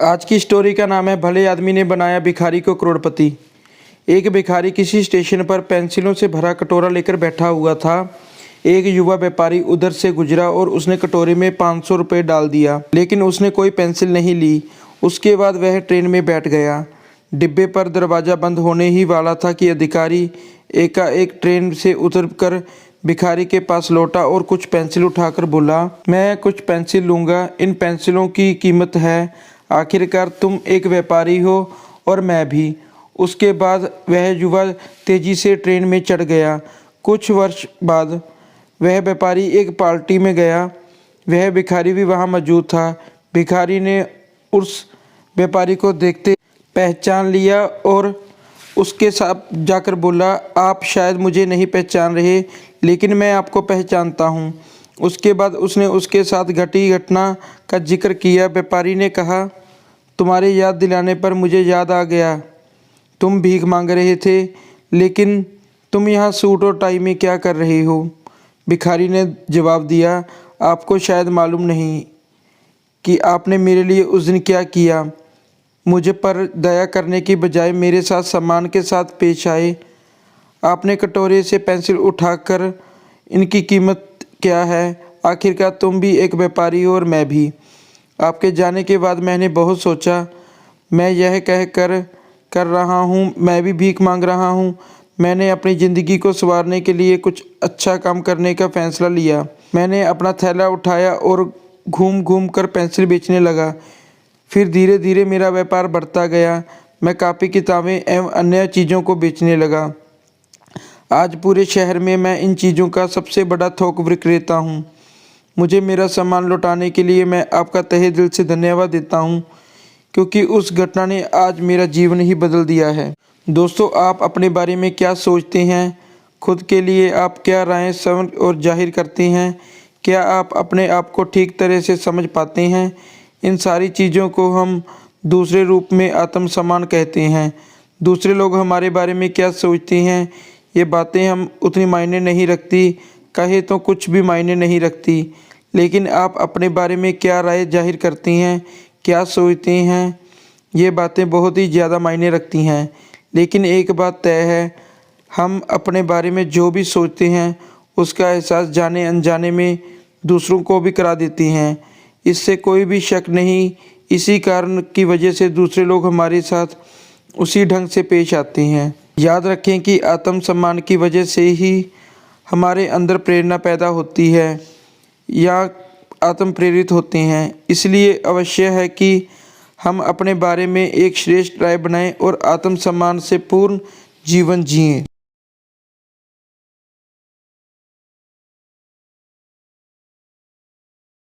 आज की स्टोरी का नाम है भले आदमी ने बनाया भिखारी को करोड़पति। एक भिखारी किसी स्टेशन पर पेंसिलों से भरा कटोरा लेकर बैठा हुआ था। एक युवा व्यापारी उधर से गुजरा और उसने कटोरे में 500 रुपये डाल दिया, लेकिन उसने कोई पेंसिल नहीं ली। उसके बाद वह ट्रेन में बैठ गया। डिब्बे पर दरवाज़ा बंद होने ही वाला था कि अधिकारी एकाएक ट्रेन से उतरकर भिखारी के पास लौटा और कुछ पेंसिल उठाकर बोला, मैं कुछ पेंसिल लूँगा, इन पेंसिलों की कीमत है। आखिरकार तुम एक व्यापारी हो और मैं भी। उसके बाद वह युवा तेजी से ट्रेन में चढ़ गया। कुछ वर्ष बाद वह व्यापारी एक पार्टी में गया। वह भिखारी भी वहाँ मौजूद था। भिखारी ने उस व्यापारी को देखते पहचान लिया और उसके साथ जाकर बोला, आप शायद मुझे नहीं पहचान रहे, लेकिन मैं आपको पहचानता हूँ। उसके बाद उसने उसके साथ घटी घटना का जिक्र किया। व्यापारी ने कहा, तुम्हारे याद दिलाने पर मुझे याद आ गया, तुम भीख मांग रहे थे, लेकिन तुम यहाँ सूट और टाई में क्या कर रहे हो? भिखारी ने जवाब दिया, आपको शायद मालूम नहीं कि आपने मेरे लिए उस दिन क्या किया। मुझे पर दया करने की बजाय मेरे साथ सम्मान के साथ पेश आए। आपने कटोरे से पेंसिल उठाकर इनकी कीमत क्या है? आखिरकार तुम भी एक व्यापारी हो और मैं भी। आपके जाने के बाद मैंने बहुत सोचा। मैं यह कर रहा हूँ, मैं भी भीख मांग रहा हूँ। मैंने अपनी ज़िंदगी को संवारने के लिए कुछ अच्छा काम करने का फैसला लिया। मैंने अपना थैला उठाया और घूम घूम कर पेंसिल बेचने लगा। फिर धीरे धीरे मेरा व्यापार बढ़ता गया। मैं कापी किताबें एवं अन्य चीज़ों को बेचने लगा। आज पूरे शहर में मैं इन चीज़ों का सबसे बड़ा थोक विक्रेता हूँ। मुझे मेरा सामान लौटाने के लिए मैं आपका तहे दिल से धन्यवाद देता हूँ, क्योंकि उस घटना ने आज मेरा जीवन ही बदल दिया है। दोस्तों, आप अपने बारे में क्या सोचते हैं? खुद के लिए आप क्या राय समझ और जाहिर करते हैं? क्या आप अपने आप को ठीक तरह से समझ पाते हैं? इन सारी चीज़ों को हम दूसरे रूप में आत्मसम्मान कहते हैं। दूसरे लोग हमारे बारे में क्या सोचते हैं, ये बातें हम उतनी मायने नहीं रखती, कहे तो कुछ भी मायने नहीं रखती। लेकिन आप अपने बारे में क्या राय जाहिर करती हैं, क्या सोचते हैं, ये बातें बहुत ही ज़्यादा मायने रखती हैं। लेकिन एक बात तय है, हम अपने बारे में जो भी सोचते हैं उसका एहसास जाने अनजाने में दूसरों को भी करा देती हैं। इससे कोई भी शक नहीं। इसी कारण की वजह से दूसरे लोग हमारे साथ उसी ढंग से पेश आते हैं। याद रखें कि आत्मसम्मान की वजह से ही हमारे अंदर प्रेरणा पैदा होती है या आत्म प्रेरित होते हैं। इसलिए अवश्य है कि हम अपने बारे में एक श्रेष्ठ राय बनाएं और आत्मसम्मान से पूर्ण जीवन जिएं।